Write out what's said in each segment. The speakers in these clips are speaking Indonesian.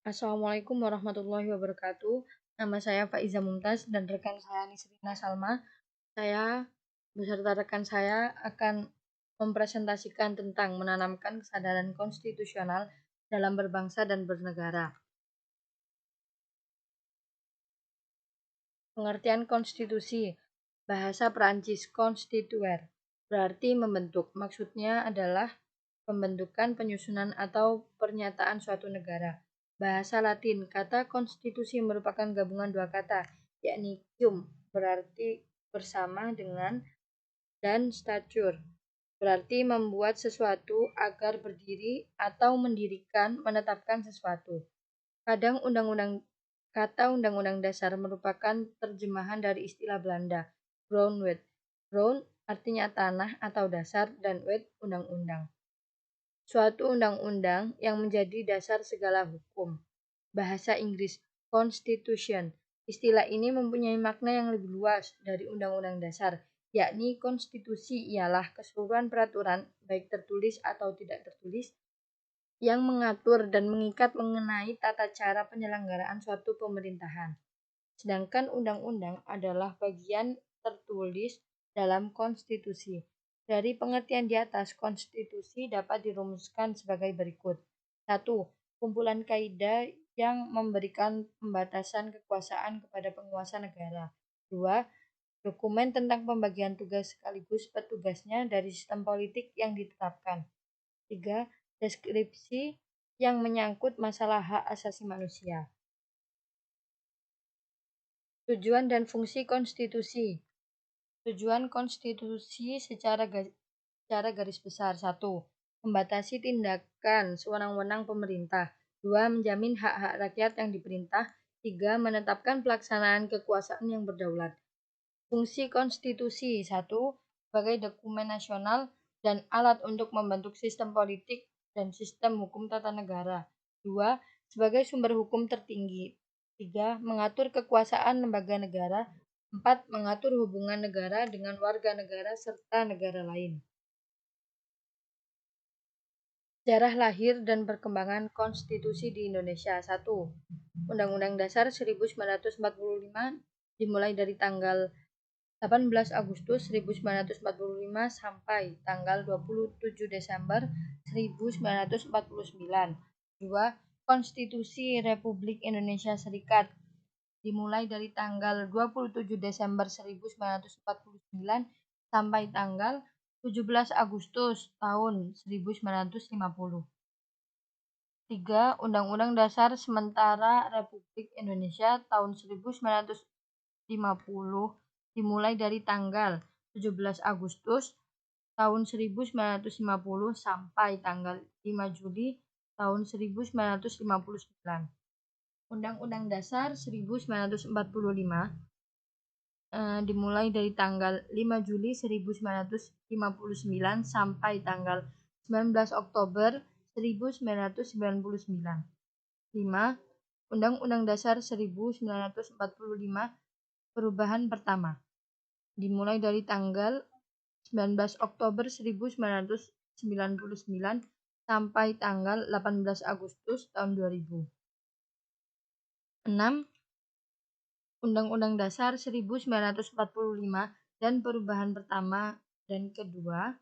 Assalamualaikum warahmatullahi wabarakatuh. Nama saya Faiza Mumtaz dan rekan saya Nisrina Salma. Saya beserta rekan saya akan mempresentasikan tentang menanamkan kesadaran konstitusional dalam berbangsa dan bernegara. Pengertian konstitusi, bahasa Perancis constituer, berarti membentuk. Maksudnya adalah pembentukan, penyusunan, atau pernyataan suatu negara. Bahasa Latin, kata konstitusi merupakan gabungan dua kata, yakni cum, berarti bersama dengan, dan stature, berarti membuat sesuatu agar berdiri atau mendirikan, menetapkan sesuatu. Kadang kata Undang-Undang Dasar merupakan terjemahan dari istilah Belanda, grondwet. Grond artinya tanah atau dasar dan wet undang-undang. Suatu undang-undang yang menjadi dasar segala hukum. Bahasa Inggris, Constitution. Istilah ini mempunyai makna yang lebih luas dari undang-undang dasar, yakni konstitusi ialah keseluruhan peraturan, baik tertulis atau tidak tertulis, yang mengatur dan mengikat mengenai tata cara penyelenggaraan suatu pemerintahan. Sedangkan undang-undang adalah bagian tertulis dalam konstitusi. Dari pengertian di atas, konstitusi dapat dirumuskan sebagai berikut. 1. Kumpulan kaidah yang memberikan pembatasan kekuasaan kepada penguasa negara. 2. Dokumen tentang pembagian tugas sekaligus petugasnya dari sistem politik yang ditetapkan. 3. Deskripsi yang menyangkut masalah hak asasi manusia. Tujuan dan fungsi konstitusi. Tujuan konstitusi secara garis besar. 1. Membatasi tindakan sewenang-wenang pemerintah. 2. Menjamin hak-hak rakyat yang diperintah. 3. Menetapkan pelaksanaan kekuasaan yang berdaulat. Fungsi konstitusi. 1. Sebagai dokumen nasional dan alat untuk membentuk sistem politik dan sistem hukum tata negara. 2. Sebagai sumber hukum tertinggi. 3. Mengatur kekuasaan lembaga negara. 4. Mengatur hubungan negara dengan warga negara serta negara lain. Sejarah lahir dan perkembangan konstitusi di Indonesia. 1. Undang-Undang Dasar 1945 dimulai dari tanggal 18 Agustus 1945 sampai tanggal 27 Desember 1949. 2. Konstitusi Republik Indonesia Serikat dimulai dari tanggal 27 Desember 1949 sampai tanggal 17 Agustus tahun 1950. 3. Undang-Undang Dasar Sementara Republik Indonesia tahun 1950 dimulai dari tanggal 17 Agustus tahun 1950 sampai tanggal 5 Juli tahun 1959. Undang-Undang Dasar 1945 dimulai dari tanggal 5 Juli 1959 sampai tanggal 19 Oktober 1999. 5. Undang-Undang Dasar 1945 perubahan pertama dimulai dari tanggal 19 Oktober 1999 sampai tanggal 18 Agustus tahun 2000. 6. Undang-Undang Dasar 1945 dan perubahan pertama dan kedua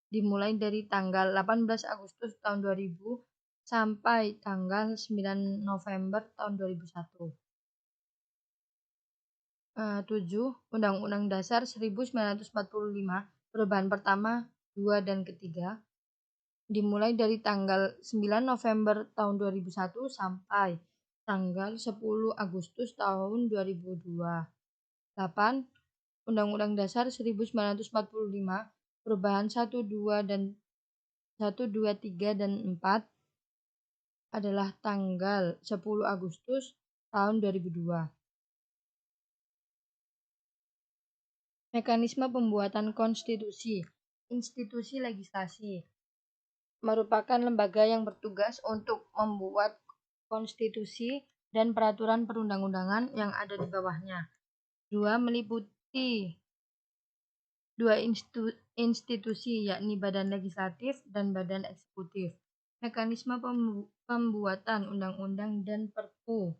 dimulai dari tanggal 18 Agustus tahun 2000 sampai tanggal 9 November tahun 2001. 7. Undang-Undang Dasar 1945 perubahan pertama, 2 dan ketiga dimulai dari tanggal 9 November tahun 2001 sampai tanggal 10 Agustus tahun 2002. 8. Undang-Undang Dasar 1945 perubahan 1, 2 dan 1, 2, 3 dan 4 adalah tanggal 10 Agustus tahun 2002. Mekanisme pembuatan konstitusi. Institusi legislasi merupakan lembaga yang bertugas untuk membuat konstitusi dan peraturan perundang-undangan yang ada di bawahnya. 2. Meliputi 2 institusi yakni badan legislatif dan badan eksekutif. Mekanisme pembuatan undang-undang dan Perpu.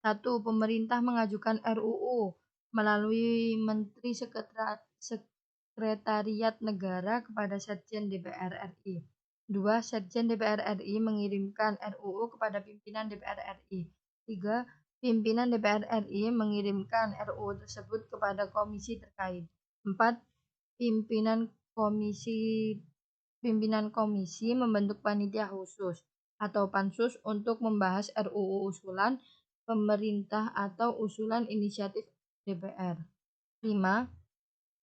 1. Pemerintah mengajukan RUU melalui Menteri Sekretariat Negara kepada Sekjen DPR RI. 2. Sekjen DPR RI mengirimkan RUU kepada pimpinan DPR RI. 3. Pimpinan DPR RI mengirimkan RUU tersebut kepada komisi terkait. 4. Pimpinan komisi membentuk panitia khusus atau pansus untuk membahas RUU usulan pemerintah atau usulan inisiatif DPR. 5.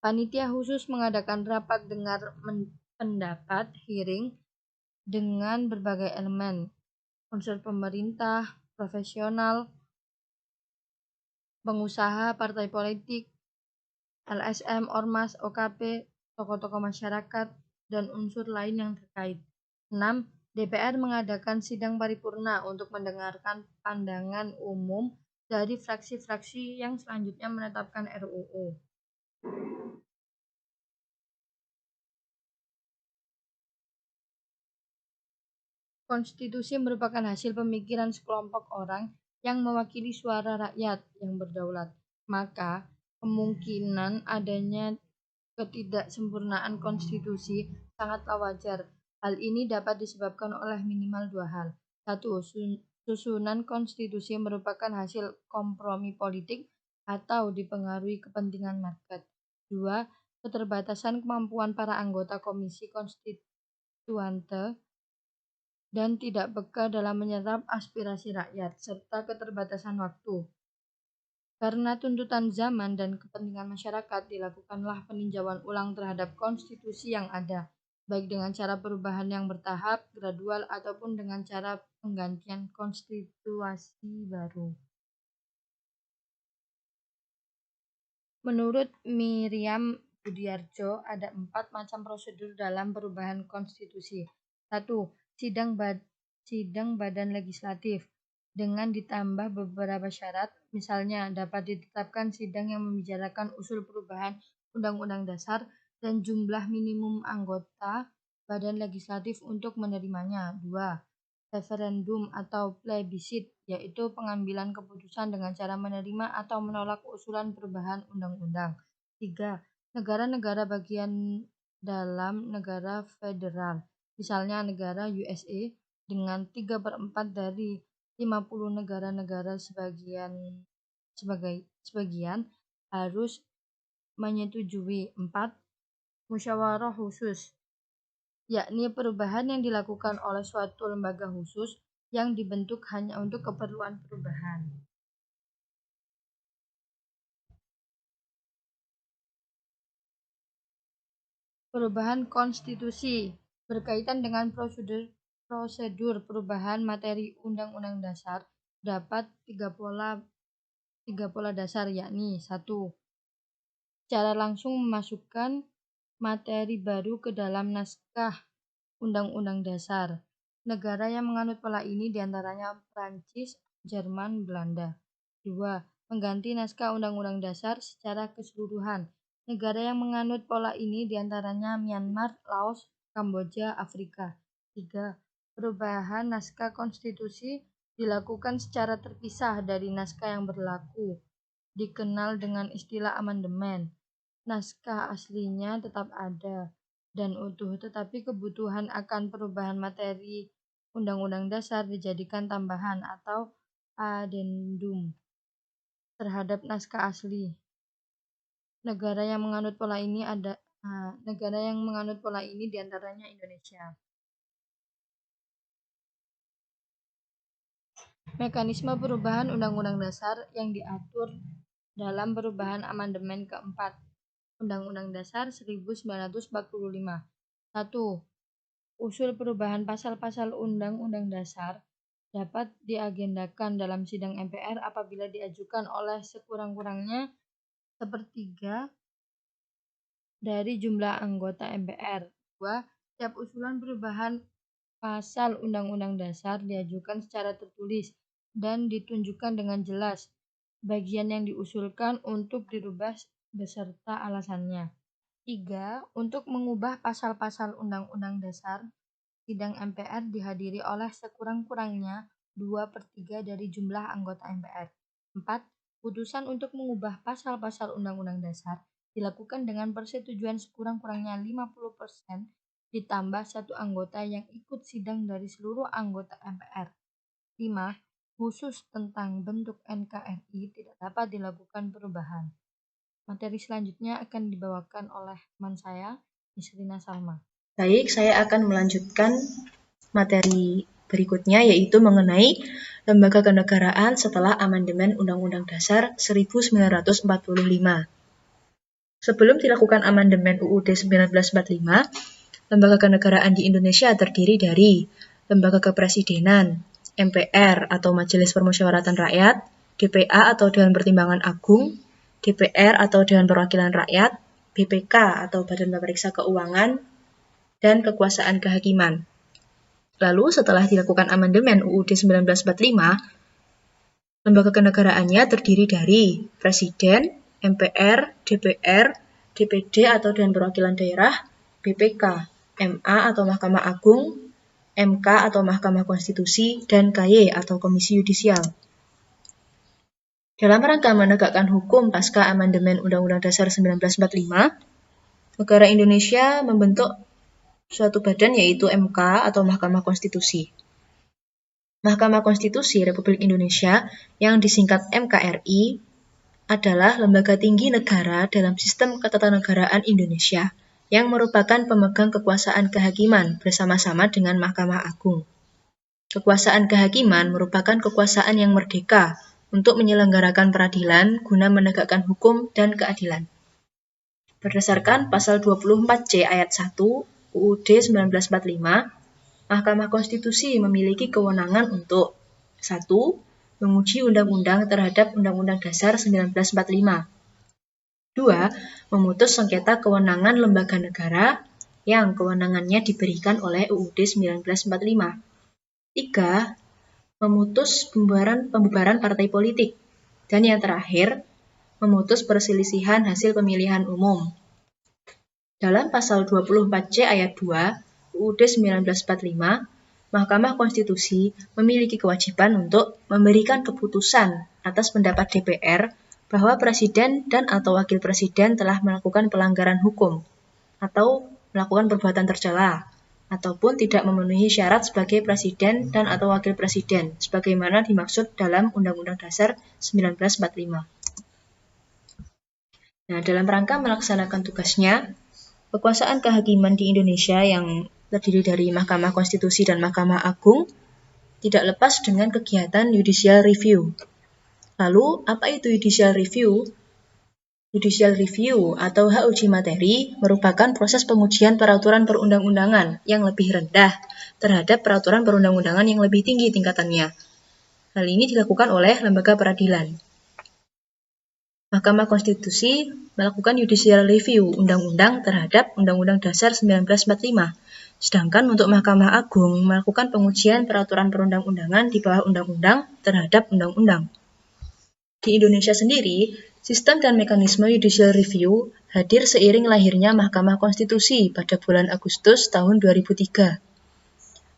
Panitia khusus mengadakan rapat dengar pendapat hearing dengan berbagai elemen, unsur pemerintah, profesional, pengusaha, partai politik, LSM, Ormas, OKP, tokoh-tokoh masyarakat, dan unsur lain yang terkait. 6. DPR mengadakan sidang paripurna untuk mendengarkan pandangan umum dari fraksi-fraksi yang selanjutnya menetapkan RUU. Konstitusi merupakan hasil pemikiran sekelompok orang yang mewakili suara rakyat yang berdaulat. Maka, kemungkinan adanya ketidaksempurnaan konstitusi sangatlah wajar. Hal ini dapat disebabkan oleh minimal 2 hal. 1. Susunan konstitusi merupakan hasil kompromi politik atau dipengaruhi kepentingan market. 2. Keterbatasan kemampuan para anggota komisi konstituante dan tidak peka dalam menyerap aspirasi rakyat, serta keterbatasan waktu. Karena tuntutan zaman dan kepentingan masyarakat, dilakukanlah peninjauan ulang terhadap konstitusi yang ada, baik dengan cara perubahan yang bertahap, gradual, ataupun dengan cara penggantian konstitusi baru. Menurut Miriam Budiarjo, ada 4 macam prosedur dalam perubahan konstitusi. 1. Sidang badan legislatif dengan ditambah beberapa syarat, misalnya dapat ditetapkan sidang yang membicarakan usul perubahan Undang-Undang Dasar dan jumlah minimum anggota badan legislatif untuk menerimanya. 2. Referendum atau plebisit, yaitu pengambilan keputusan dengan cara menerima atau menolak usulan perubahan undang-undang. 3. Negara-negara bagian dalam negara federal, misalnya negara USA dengan 3/4 dari 50 negara-negara sebagian harus menyetujui. 4. Musyawarah khusus, yakni perubahan yang dilakukan oleh suatu lembaga khusus yang dibentuk hanya untuk keperluan perubahan. Perubahan konstitusi berkaitan dengan prosedur perubahan materi Undang-Undang Dasar dapat tiga pola dasar, yakni 1. Secara langsung memasukkan materi baru ke dalam naskah Undang-Undang Dasar. Negara yang menganut pola ini diantaranya Prancis, Jerman, Belanda. 2. Mengganti naskah Undang-Undang Dasar secara keseluruhan. Negara yang menganut pola ini diantaranya Myanmar, Laos, Kamboja, Afrika. 3. Perubahan naskah konstitusi dilakukan secara terpisah dari naskah yang berlaku, dikenal dengan istilah amandemen. Naskah aslinya tetap ada dan utuh, tetapi kebutuhan akan perubahan materi Undang-Undang Dasar dijadikan tambahan atau adendum terhadap naskah asli. Negara yang menganut pola ini diantaranya Indonesia. Mekanisme perubahan Undang-Undang Dasar yang diatur dalam perubahan amandemen keempat Undang-Undang Dasar 1945. 1. Usul perubahan pasal-pasal Undang-Undang Dasar dapat diagendakan dalam sidang MPR apabila diajukan oleh sekurang-kurangnya 1/3 dari jumlah anggota MPR. 2. Setiap usulan perubahan pasal Undang-Undang Dasar diajukan secara tertulis dan ditunjukkan dengan jelas bagian yang diusulkan untuk dirubah beserta alasannya. 3. Untuk mengubah pasal-pasal Undang-Undang Dasar Sidang MPR dihadiri oleh sekurang-kurangnya 2/3 dari jumlah anggota MPR. 4. Putusan untuk mengubah pasal-pasal Undang-Undang Dasar dilakukan dengan persetujuan sekurang-kurangnya 50% ditambah satu anggota yang ikut sidang dari seluruh anggota MPR. 5. Khusus tentang bentuk NKRI tidak dapat dilakukan perubahan. Materi selanjutnya akan dibawakan oleh teman saya, Nisrina Salma. Baik, saya akan melanjutkan materi berikutnya, yaitu mengenai lembaga kenegaraan setelah amandemen Undang-Undang Dasar 1945. Sebelum dilakukan amandemen UUD 1945, lembaga kenegaraan di Indonesia terdiri dari lembaga kepresidenan, MPR atau Majelis Permusyawaratan Rakyat, DPA atau Dewan Pertimbangan Agung, DPR atau Dewan Perwakilan Rakyat, BPK atau Badan Pemeriksa Keuangan, dan kekuasaan kehakiman. Lalu setelah dilakukan amandemen UUD 1945, lembaga kenegaraannya terdiri dari Presiden, MPR, DPR, DPD atau Dewan Perwakilan Daerah, BPK, MA atau Mahkamah Agung, MK atau Mahkamah Konstitusi, dan KY atau Komisi Yudisial. Dalam rangka menegakkan hukum pasca amandemen Undang-Undang Dasar 1945, negara Indonesia membentuk suatu badan yaitu MK atau Mahkamah Konstitusi. Mahkamah Konstitusi Republik Indonesia yang disingkat MKRI adalah lembaga tinggi negara dalam sistem ketatanegaraan Indonesia yang merupakan pemegang kekuasaan kehakiman bersama-sama dengan Mahkamah Agung. Kekuasaan kehakiman merupakan kekuasaan yang merdeka untuk menyelenggarakan peradilan guna menegakkan hukum dan keadilan. Berdasarkan pasal 24C ayat 1 UUD 1945, Mahkamah Konstitusi memiliki kewenangan untuk 1. Menguji undang-undang terhadap Undang-Undang Dasar 1945. 2. Memutus sengketa kewenangan lembaga negara yang kewenangannya diberikan oleh UUD 1945. 3. Memutus pembubaran partai politik. Dan yang terakhir, memutus perselisihan hasil pemilihan umum. Dalam pasal 24C ayat 2 UUD 1945, Mahkamah Konstitusi memiliki kewajiban untuk memberikan keputusan atas pendapat DPR bahwa Presiden dan atau Wakil Presiden telah melakukan pelanggaran hukum atau melakukan perbuatan tercela ataupun tidak memenuhi syarat sebagai Presiden dan atau Wakil Presiden sebagaimana dimaksud dalam Undang-Undang Dasar 1945. Nah, dalam rangka melaksanakan tugasnya, kekuasaan kehakiman di Indonesia yang terdiri dari Mahkamah Konstitusi dan Mahkamah Agung tidak lepas dengan kegiatan judicial review. Lalu, apa itu judicial review? Judicial review atau hak uji materi merupakan proses pengujian peraturan perundang-undangan yang lebih rendah terhadap peraturan perundang-undangan yang lebih tinggi tingkatannya. Hal ini dilakukan oleh lembaga peradilan. Mahkamah Konstitusi melakukan judicial review undang-undang terhadap Undang-Undang Dasar 1945. Sedangkan untuk Mahkamah Agung melakukan pengujian peraturan perundang-undangan di bawah undang-undang terhadap undang-undang. Di Indonesia sendiri, sistem dan mekanisme judicial review hadir seiring lahirnya Mahkamah Konstitusi pada bulan Agustus tahun 2003.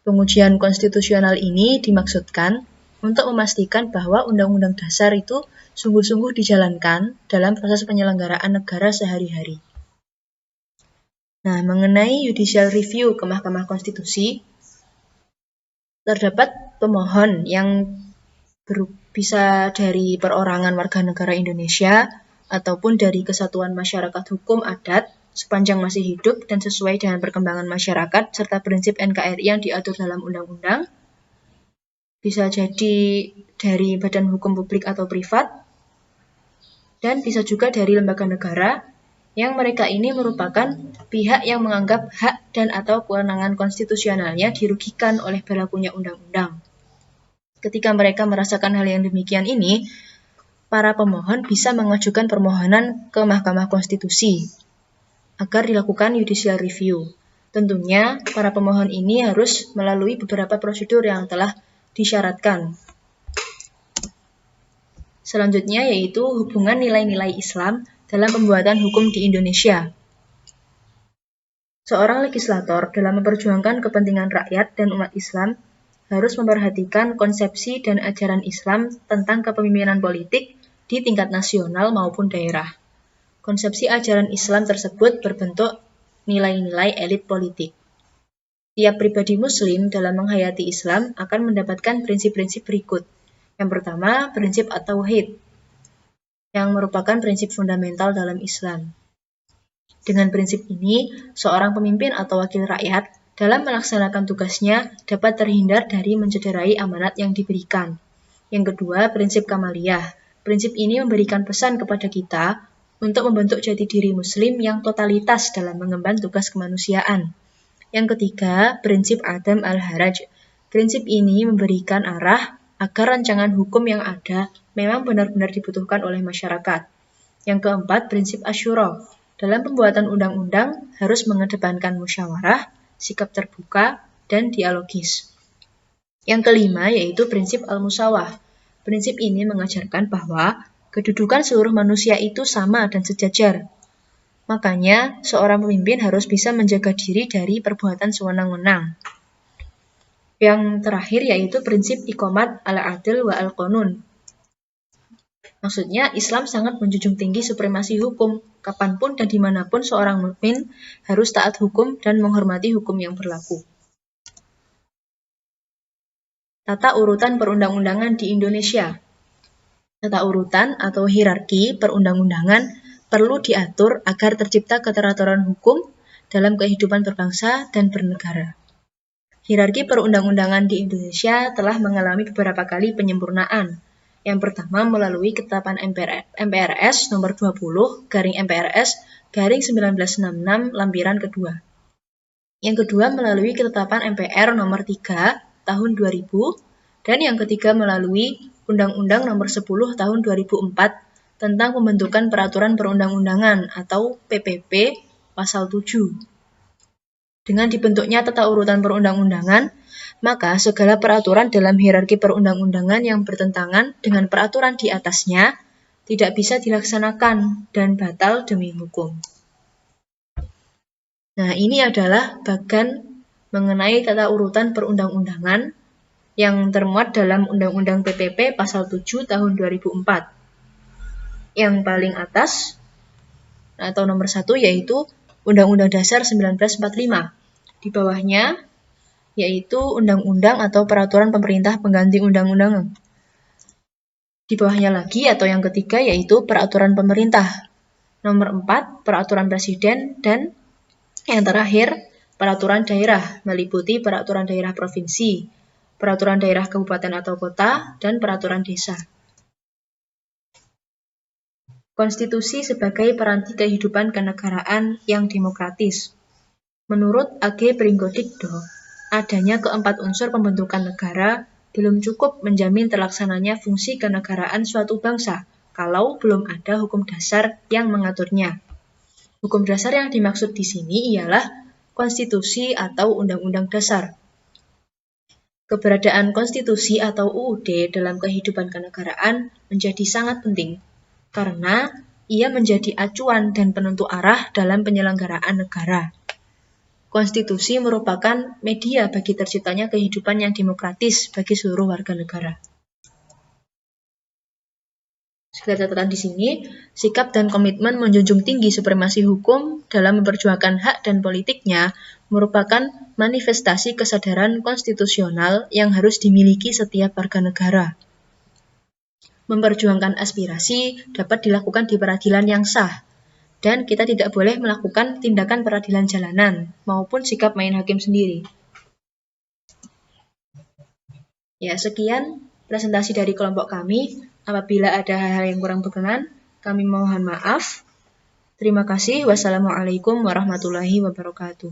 Pengujian konstitusional ini dimaksudkan untuk memastikan bahwa Undang-Undang Dasar itu sungguh-sungguh dijalankan dalam proses penyelenggaraan negara sehari-hari. Nah, mengenai judicial review ke Mahkamah Konstitusi, terdapat pemohon yang bisa dari perorangan warga negara Indonesia ataupun dari kesatuan masyarakat hukum adat sepanjang masih hidup dan sesuai dengan perkembangan masyarakat serta prinsip NKRI yang diatur dalam undang-undang. Bisa jadi dari badan hukum publik atau privat, dan bisa juga dari lembaga negara yang mereka ini merupakan pihak yang menganggap hak dan atau kewenangan konstitusionalnya dirugikan oleh berlakunya undang-undang. Ketika mereka merasakan hal yang demikian ini, para pemohon bisa mengajukan permohonan ke Mahkamah Konstitusi agar dilakukan judicial review. Tentunya, para pemohon ini harus melalui beberapa prosedur yang telah disyaratkan. Selanjutnya yaitu hubungan nilai-nilai Islam dalam pembuatan hukum di Indonesia. Seorang legislator dalam memperjuangkan kepentingan rakyat dan umat Islam harus memperhatikan konsepsi dan ajaran Islam tentang kepemimpinan politik di tingkat nasional maupun daerah. Konsepsi ajaran Islam tersebut berbentuk nilai-nilai elit politik. Tiap pribadi Muslim dalam menghayati Islam akan mendapatkan prinsip-prinsip berikut. Yang pertama, prinsip at-tauhid, yang merupakan prinsip fundamental dalam Islam. Dengan prinsip ini, seorang pemimpin atau wakil rakyat dalam melaksanakan tugasnya dapat terhindar dari mencederai amanat yang diberikan. Yang kedua, prinsip kamaliyah. Prinsip ini memberikan pesan kepada kita untuk membentuk jati diri Muslim yang totalitas dalam mengemban tugas kemanusiaan. Yang ketiga, prinsip Adam al-Haraj. Prinsip ini memberikan arah agar rancangan hukum yang ada memang benar-benar dibutuhkan oleh masyarakat. Yang keempat, prinsip Asyura. Dalam pembuatan undang-undang harus mengedepankan musyawarah, sikap terbuka, dan dialogis. Yang kelima yaitu prinsip al-musawah. Prinsip ini mengajarkan bahwa kedudukan seluruh manusia itu sama dan sejajar. Makanya, seorang pemimpin harus bisa menjaga diri dari perbuatan sewenang-wenang. Yang terakhir yaitu prinsip iqomat al-adl wa al-qanun. Maksudnya, Islam sangat menjunjung tinggi supremasi hukum. Kapanpun dan dimanapun seorang mukmin harus taat hukum dan menghormati hukum yang berlaku. Tata urutan perundang-undangan di Indonesia. Tata urutan atau hierarki perundang-undangan perlu diatur agar tercipta keteraturan hukum dalam kehidupan berbangsa dan bernegara. Hierarki perundang-undangan di Indonesia telah mengalami beberapa kali penyempurnaan. Yang pertama melalui ketetapan MPRS nomor 20 garing MPRS garing 1966 lampiran kedua. Yang kedua melalui ketetapan MPR nomor 3 tahun 2000 dan yang ketiga melalui Undang-Undang nomor 10 tahun 2004 tentang pembentukan peraturan perundang-undangan atau PPP pasal 7. Dengan dibentuknya tata urutan perundang-undangan, maka segala peraturan dalam hierarki perundang-undangan yang bertentangan dengan peraturan di atasnya tidak bisa dilaksanakan dan batal demi hukum. Nah, ini adalah bagan mengenai tata urutan perundang-undangan yang termuat dalam Undang-Undang PPP pasal 7 tahun 2004. Yang paling atas atau nomor 1 yaitu Undang-Undang Dasar 1945. Di bawahnya yaitu undang-undang atau peraturan pemerintah pengganti undang-undang. Di bawahnya lagi atau yang ketiga yaitu peraturan pemerintah. Nomor 4, peraturan presiden dan yang terakhir peraturan daerah meliputi peraturan daerah provinsi, peraturan daerah kabupaten atau kota, dan peraturan desa. Konstitusi sebagai peranti kehidupan kenegaraan yang demokratis. Menurut A.G. Pringgodikdo, adanya keempat unsur pembentukan negara belum cukup menjamin terlaksananya fungsi kenegaraan suatu bangsa kalau belum ada hukum dasar yang mengaturnya. Hukum dasar yang dimaksud di sini ialah konstitusi atau undang-undang dasar. Keberadaan konstitusi atau UUD dalam kehidupan kenegaraan menjadi sangat penting karena ia menjadi acuan dan penentu arah dalam penyelenggaraan negara. Konstitusi merupakan media bagi terciptanya kehidupan yang demokratis bagi seluruh warga negara. Segala catatan di sini, sikap dan komitmen menjunjung tinggi supremasi hukum dalam memperjuangkan hak dan politiknya merupakan manifestasi kesadaran konstitusional yang harus dimiliki setiap warga negara. Memperjuangkan aspirasi dapat dilakukan di peradilan yang sah, dan kita tidak boleh melakukan tindakan peradilan jalanan maupun sikap main hakim sendiri. Ya, sekian presentasi dari kelompok kami. Apabila ada hal-hal yang kurang berkenan, kami mohon maaf. Terima kasih. Wassalamualaikum warahmatullahi wabarakatuh.